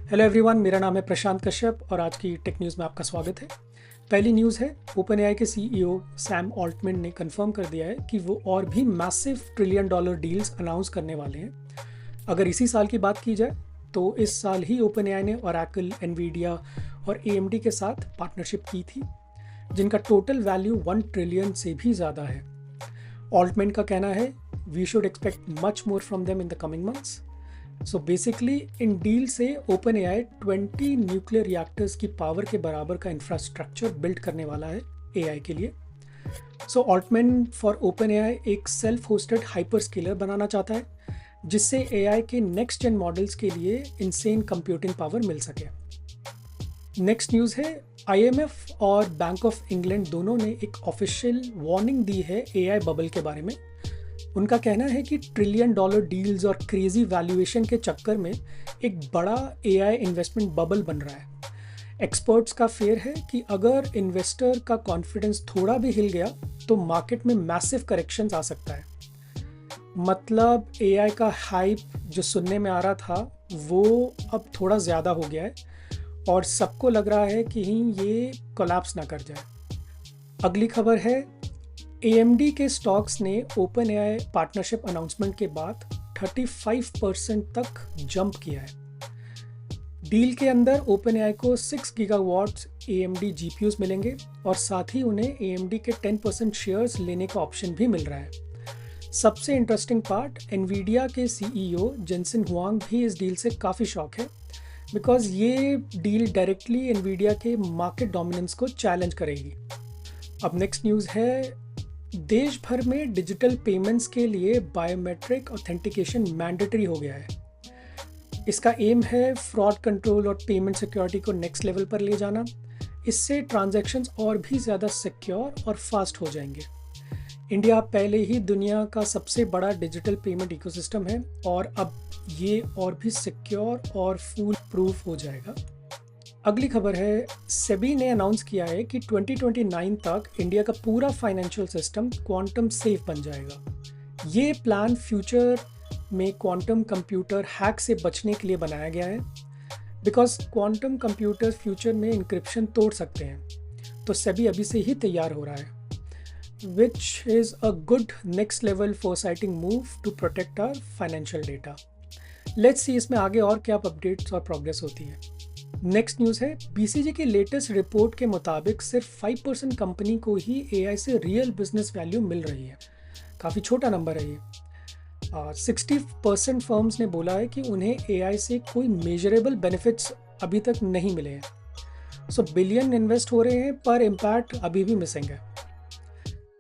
Hello everyone, मेरा नाम है प्रशांत कश्यप और आज की टेक न्यूज़ में आपका स्वागत है। पहली न्यूज़ है, ओपन एआई के सीईओ सैम ऑल्टमैन ने कंफर्म कर दिया है कि वो और भी massive trillion dollar deals announce करने वाले हैं। अगर इसी साल की बात की जाए तो इस साल ही ओपन एआई ने ओरेकल, एनवीडिया और एएमडी के साथ पार्टनरशिप की थी, जिनका टोटल वैल्यू 1 ट्रिलियन से भी ज़्यादा है। ऑल्टमैन का कहना है, we should expect much more from them in the coming months. So basically इन डील से ओपन एआई 20 न्यूक्लियर रिएक्टर्स की पावर के बराबर का इंफ्रास्ट्रक्चर बिल्ड करने वाला है एआई के लिए। सो ऑल्टमैन फॉर ओपन एआई एक सेल्फ होस्टेड हाइपर स्केलर बनाना चाहता है, जिससे एआई के नेक्स्ट जेन मॉडल्स के लिए इंसेन कंप्यूटिंग पावर मिल सके। नेक्स्ट न्यूज़ है, आईएमएफ और बैंक ऑफ इंग्लैंड दोनों ने एक ऑफिशियल वार्निंग दी है एआई बबल के बारे में। उनका कहना है कि ट्रिलियन डॉलर डील्स और क्रेजी वैल्यूएशन के चक्कर में एक बड़ा एआई इन्वेस्टमेंट बबल बन रहा है। एक्सपर्ट्स का फेयर है कि अगर इन्वेस्टर का कॉन्फिडेंस थोड़ा भी हिल गया तो मार्केट में मैसिव करेक्शंस आ सकता है। मतलब एआई का हाइप जो सुनने में आ रहा था वो अब थोड़ा ज़्यादा हो गया है और सबको लग रहा है कि ये कोलैप्स ना कर जाए। अगली खबर है, AMD के स्टॉक्स ने ओपन एआई पार्टनरशिप अनाउंसमेंट के बाद 35% तक जंप किया है। डील के अंदर ओपन एआई को 6 गीगावाट्स AMD GPUs मिलेंगे और साथ ही उन्हें AMD के 10% शेयर्स लेने का ऑप्शन भी मिल रहा है। सबसे इंटरेस्टिंग पार्ट, एनवीडिया के CEO जेनसन हुआंग भी इस डील से काफ़ी शॉक है, बिकॉज ये डील डायरेक्टली एनवीडिया के मार्केट डोमिनेंस को चैलेंज करेगी। अब नेक्स्ट न्यूज़ है, देश भर में डिजिटल पेमेंट्स के लिए बायोमेट्रिक ऑथेंटिकेशन मैंडेटरी हो गया है। इसका एम है फ्रॉड कंट्रोल और पेमेंट सिक्योरिटी को नेक्स्ट लेवल पर ले जाना। इससे ट्रांजैक्शंस और भी ज़्यादा सिक्योर और फास्ट हो जाएंगे। इंडिया पहले ही दुनिया का सबसे बड़ा डिजिटल पेमेंट इकोसिस्टम है और अब ये और भी सिक्योर और फूल प्रूफ हो जाएगा। अगली खबर है, सेबी ने अनाउंस किया है कि 2029 तक इंडिया का पूरा फाइनेंशियल सिस्टम क्वांटम सेफ बन जाएगा। ये प्लान फ्यूचर में क्वांटम कंप्यूटर हैक से बचने के लिए बनाया गया है, बिकॉज क्वांटम कंप्यूटर फ्यूचर में इंक्रिप्शन तोड़ सकते हैं। तो सेबी अभी से ही तैयार हो रहा है, which is a good next level foresighting move to protect our financial data. Let's see इसमें आगे और क्या अपडेट्स और प्रोग्रेस होती है। नेक्स्ट न्यूज़ है, BCG की लेटेस्ट रिपोर्ट के मुताबिक सिर्फ 5% कंपनी को ही AI से रियल बिजनेस वैल्यू मिल रही है। काफ़ी छोटा नंबर है ये। 60% फर्म्स ने बोला है कि उन्हें AI से कोई मेजरेबल बेनिफिट्स अभी तक नहीं मिले हैं। सो बिलियन इन्वेस्ट हो रहे हैं पर इम्पैक्ट अभी भी मिसिंग है।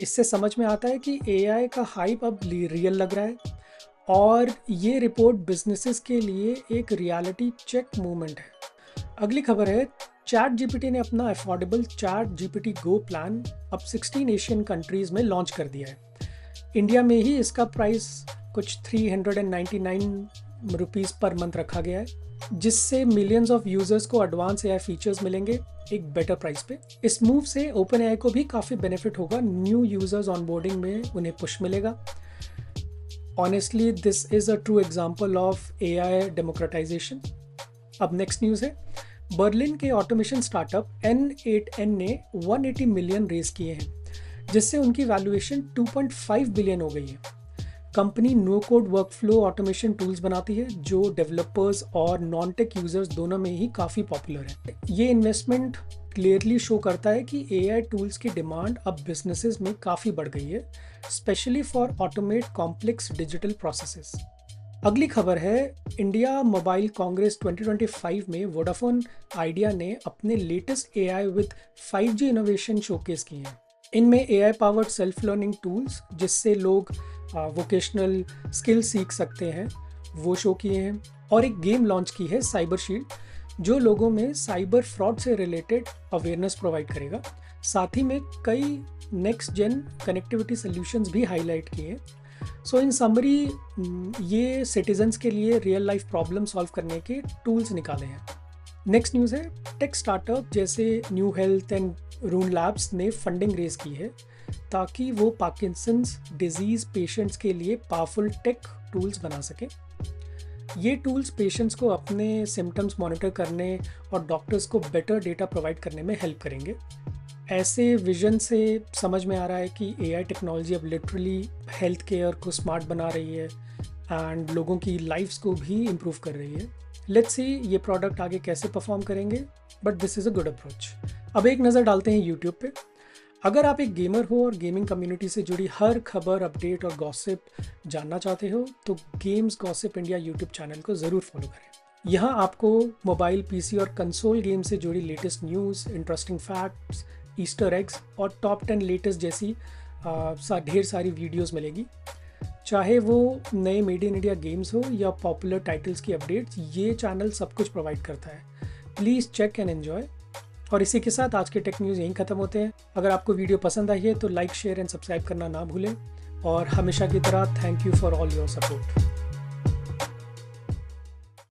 इससे समझ में आता है कि AI का हाइप अब रियल लग रहा है और ये रिपोर्ट बिजनेसेस के लिए एक रियलिटी चेक मूवमेंट है। अगली खबर है, चैट जीपीटी ने अपना अफोर्डेबल चैट जीपीटी गो प्लान अब 16 एशियन कंट्रीज़ में लॉन्च कर दिया है। इंडिया में ही इसका प्राइस कुछ 399 रुपीज़ पर मंथ रखा गया है, जिससे मिलियंस ऑफ यूजर्स को एडवांस AI फीचर्स मिलेंगे एक बेटर प्राइस पे। इस मूव से ओपन AI को भी काफ़ी बेनिफिट होगा। न्यू यूजर्स ऑनबोर्डिंग में उन्हें पुश मिलेगा। Honestly this is a true example of AI democratisation. अब नेक्स्ट न्यूज़ है, बर्लिन के ऑटोमेशन स्टार्टअप N8N ने 180 मिलियन रेज किए हैं, जिससे उनकी वैल्यूएशन 2.5 बिलियन हो गई है। Company no code workflow automation tools बनाती है जो डेवलपर्स और नॉन टेक यूजर्स दोनों में ही काफ़ी पॉपुलर है। ये इन्वेस्टमेंट क्लियरली शो करता है कि AI टूल्स की डिमांड अब बिजनेसेस में काफ़ी बढ़ गई है, specially for automate complex digital processes. अगली खबर है, इंडिया मोबाइल कांग्रेस 2025 में वोडाफोन आइडिया ने अपने latest AI with 5G innovation showcase किए हैं। इनमें AI powered self learning tools जिससे लोग वोकेशनल स्किल सीख सकते हैं वो शो किए हैं, और एक गेम लॉन्च की है साइबर शील्ड, जो लोगों में साइबर फ्रॉड से रिलेटेड अवेयरनेस प्रोवाइड करेगा। साथ ही में कई नेक्स्ट जेन कनेक्टिविटी सोल्यूशंस भी हाईलाइट किए हैं। सो इन समरी ये सिटीजन्स के लिए रियल लाइफ प्रॉब्लम सॉल्व करने के टूल्स निकाले हैं। नेक्स्ट न्यूज़ है, टेक स्टार्टअप जैसे न्यू हेल्थ एंड रून लैब्स ने फंडिंग रेज की है ताकि वो पार्किंसंस डिजीज़ पेशेंट्स के लिए पावरफुल टेक टूल्स बना सकें। ये टूल्स पेशेंट्स को अपने सिम्टम्स मॉनिटर करने और डॉक्टर्स को बेटर डेटा प्रोवाइड करने में हेल्प करेंगे। ऐसे विजन से समझ में आ रहा है कि एआई टेक्नोलॉजी अब लिटरली हेल्थ केयर को स्मार्ट बना रही है एंड लोगों की लाइफ्स को भी इम्प्रूव कर रही है। लेट्स सी ये प्रोडक्ट आगे कैसे परफॉर्म करेंगे, but this is a good approach. अब एक नज़र डालते हैं यूट्यूब पे। अगर आप एक गेमर हो और गेमिंग कम्युनिटी से जुड़ी हर खबर, अपडेट और गॉसिप जानना चाहते हो तो games gossip India YouTube channel को ज़रूर फॉलो करें। यहाँ आपको मोबाइल, पीसी और कंसोल गेम से जुड़ी latest news, interesting facts, Easter eggs और टॉप 10 लेटेस्ट जैसी ढेर सारी वीडियोस मिलेगी। चाहे वो नए मेड इन इंडिया गेम्स हो या पॉपुलर टाइटल्स की अपडेट्स, ये चैनल सब कुछ प्रोवाइड करता है। Please check and enjoy. और इसी के साथ आज के टेक न्यूज़ यहीं ख़त्म होते हैं। अगर आपको वीडियो पसंद आई है तो लाइक, शेयर एंड सब्सक्राइब करना ना भूलें। और हमेशा की तरह thank you for all your support.